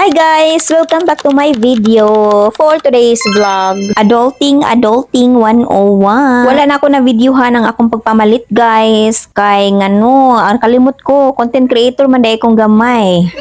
Hi guys! Welcome back to my video for today's vlog. Adulting 101. Wala na ako na videohan ang akong pagpamalit guys. Kay ngano, ang kalimot ko, content creator man dahil kong gamay.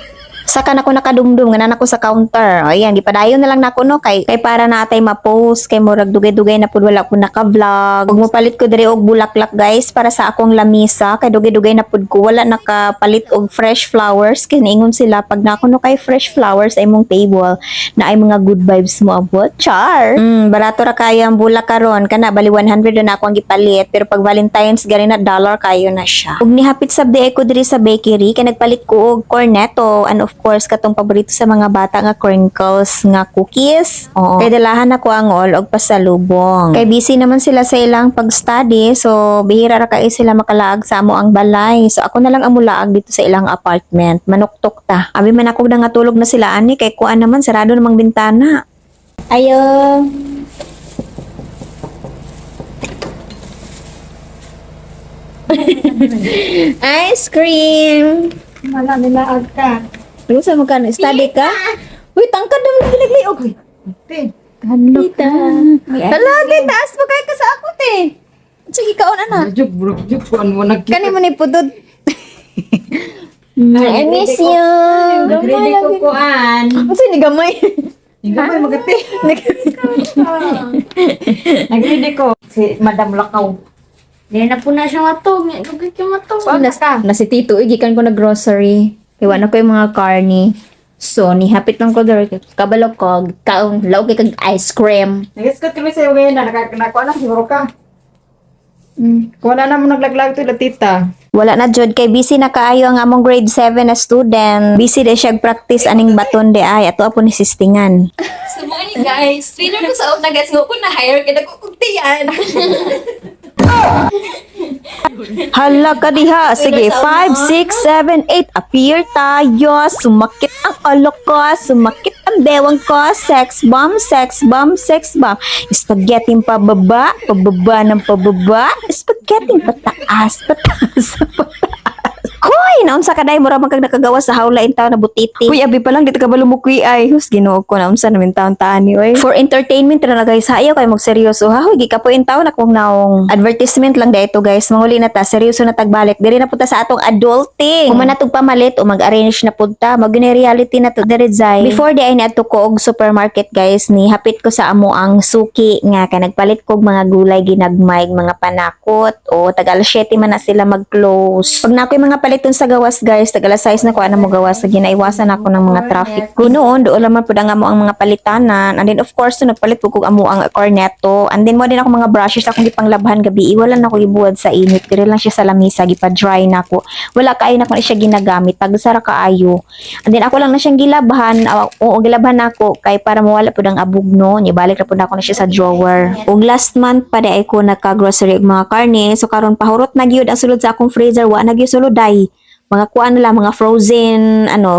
Saka na ko nakadumdum, ganan ako sa counter. Ayan, gipadayon na lang nako no kay para natay ma-post kay murag dugay-dugay na pud wala ko naka-vlog. Ug mopalit ko diri og bulaklak guys para sa akong lamisa kay dugay-dugay na pud ko wala nakapalit og fresh flowers kay niingon sila pag nako no kay fresh flowers ay mong table na ay mga good vibes mo abot. Char. Barato ra kaya ang bulak karon kana bali 100 na ako ang gipalit pero pag Valentine's gari na dollar kayo na siya. Ug nihapit sabdi ko diri sa bakery kay nagpalit ko og cornetto and of course katong paborito sa mga bata nga crinkles nga cookies. Oo. Kay dalahan ako ang all og pasalubong. Kay busy naman sila sa ilang pag-study so bihira ra kay sila makalaag sa amo ang balay. So ako na lang ang mulaag dito sa ilang apartment. Manuktok ta. Abi man ako nangatulog na sila ani kay kuan naman sarado namang bintana. Ayo. Ice cream. Wala nilaag ka. Ano sa mo ka? Study ka? Uy, tangkad naman nagiliog. Te. Tita. Hala, te, taas mo kayo ka sa ako, te. Sige, kaon na. Buruk, kuan mo nagkita. Kani mo ni pudod. I miss you. Nag-ready ko kuan. Ano sa gamay? Gamay magati. Nag-ready ko. Si Madam Lakaw. Dahil na po na siya matog. Lugay ka matog. Na si Tito, igikan ko na grocery. Iwan ako yung mga carne. So, nihapit lang ko dari. Kabalo ko, kaong laog kay kag ice cream. Nag-iskot kami sa'yo ngayon na nakakuha na siguro ka. Kuha na mo naglaglag ito la tita. Wala na jud kay busy na kaayo ang among grade 7 na student. Busy de siya practice aning baton de ay ato apo ni sistingan. So, morning guys. Trainer ko sa na guys. Nga ko na-hire. Kaya nagkukugtiyan. Hala ka diha. Sige, 5, 6, 7, 8. Appear tayo. Sumakit ang alok ko. Sumakit ang bewang ko. Sex bomb, sex bomb, sex bomb. Spaghetti pababa, pababa ng pababa. Spaghetti pataas, pataas, pataas. Hoy, naunsa ka dai mura man kag nakagawa sa hawla in taon na butiti. Uy, abi pa lang dito ka balumukwi ay. Hus Ginoo ko naunsa namin taon-taon ni oy. For entertainment ra na guys, hayo kay magseryoso ha. Hoy, gikapo in taon akong naong advertisement lang dito guys. Manguli na ta, seryoso na tagbalik. Diri na punta sa atong adulting. Kung man natog pamalit o mag-arrange na punta, mag-reality na to diri zay. Before di ay naadto ko og supermarket guys, ni hapit ko sa amo ang suki nga kay nagpalit kog mga gulay ginagmay, mga panakot o tagal 7 man na sila mag-close. Pag na ako'y mga paliton sa gawas guys, tagala size na ko ana mo gawas sa ginaiwasan ako ng mga traffic ko noon. Doon lang man pud ang amo ang mga palitanan. And then of course so, nagpalit ko kog amo ang cornetto. And then mo din ako mga brushes akong gipanglabhan gabi. Wala na ko gibuwad sa init. Dire lang siya sa lamisa, gipa-dry na ko. Wala kaayo na ko siya ginagamit. Tagsara kaayo. And then ako lang na siyang gilabhan. Oo, gilabhan ako kay para mawala pud ang abugno. Ibalik ra pud ako na siya sa drawer. Ug last month pa ay ko nagka-grocery og mga karne. So karon pahurot na gyud ang sulod sa akong freezer. Wa na gyud suluday. Mga kuan na lang, mga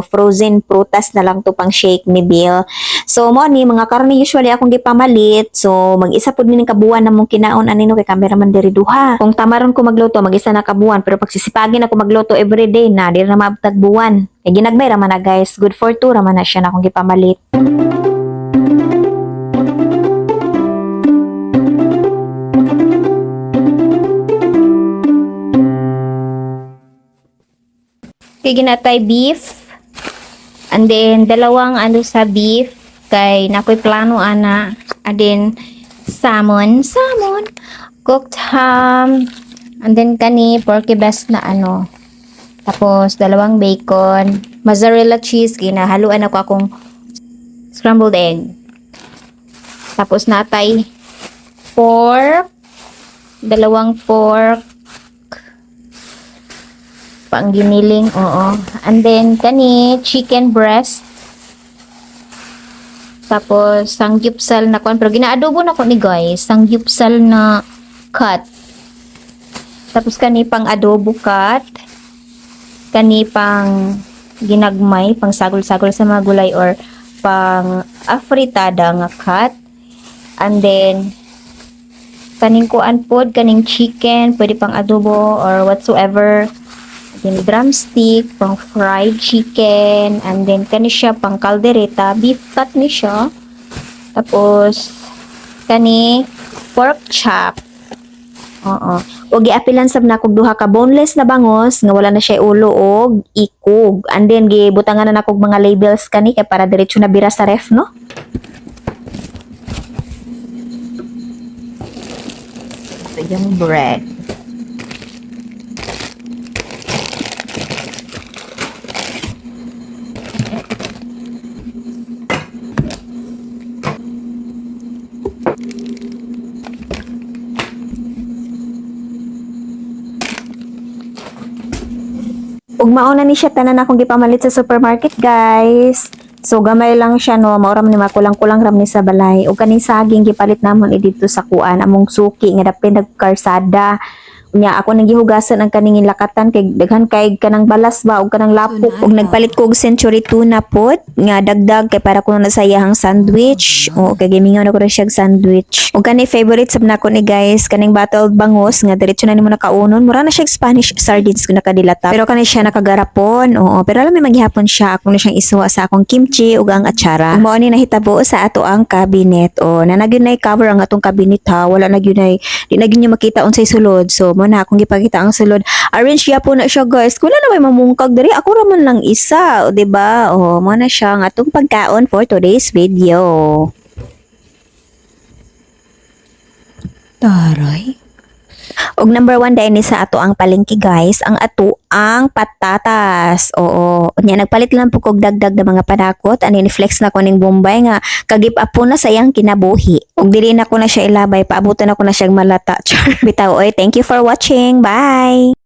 frozen prutas na lang to pang shake ni Bill. So mo ni mga karne usually akong gipamalit. So mag-isa pud ni kabuan na mong kinaon anino kay cameraman diri duha. Kung tamaron ko magluto, mag-isa na kabuan pero pag sisipagin ako magluto everyday na diri na maabtag buwan. Kay ginagmay ra man na guys, good for two ra man na siya na akong gipamalit. Kay ginatay beef. And then dalawang sa beef kay nakoy plano ana. And then salmon, cooked ham. And then kani porky best na Tapos dalawang bacon, mozzarella cheese ginahaluan ako akong scrambled egg. Tapos natay pork, dalawang pork pang giniling, oo. And then, kani, chicken breast. Tapos, sangyupsal na kon. Pero ginaadobo na ko ni guys. Sangyupsal na cut. Tapos, kani pang adobo cut. Kani pang ginagmay, pang sagol-sagol sa mga gulay or pang afritada nga cut. And then, kaning kuan pod, kaning chicken, pwede pang adobo or whatsoever. Then drumstick, pang fried chicken, and then kani siya pang caldereta, beef cut ni siya. Tapos kani pork chop. Oo. O giapilan sab na kog duha ka boneless na bangos nga wala na siya ulo og ikog. And then gibutangan na kog mga labels kani kay para diretso na bira sa ref, no? Ito yung bread. Ug mauna ni siya tanan akong gipamalit sa supermarket, guys. So gamay lang siya no, mauram ni makulang-kulang ram ni sa balay. Ug kaning saging gipalit namon dito sa kuan among suki nga dapit nagkarsada. Unya ako nang gihugasan ang kaning lakatan kay daghan kay kanang balas ba ug kanang lapok ug nagpalit ko og century tuna pot nga dagdag kay para kuno nasayahang sandwich. O kay gimingaw na ko ra siya sandwich. Ug kani favorite sab nako ni guys kaning bottled bangus nga diretso na nimo nakaunon. Mura na siya Spanish sardines kung nakadilata. Pero kani siya nakagarapon. Oo, pero alam may maghihapon siya ako na siyang isuwa sa akong kimchi ug ang atsara. Ug mao ni nahitabo sa ato ang cabinet. O nanagyon na cover ang atong cabinet ha. Wala na gyud ay di na gyud niya makita unsay sulod. So mo na akong gipakita ang sulod. Arrange ya po na siya guys. Kung na may mamungkag diri ako raman lang isa, o di ba? O mo na siya ang atong pagkaon for today's video. Taray. Og number 1 dahil ni sa ato ang palengke guys, ang ato ang patatas. Oo. Nya nagpalit lang po kog dagdag na mga panakot. Ani ni flex na ko ning Bombay nga kagip apo na sayang kinabuhi. Og dili na ko na siya ilabay, paabutan ako na siyang malata. Bitaw oy, thank you for watching. Bye.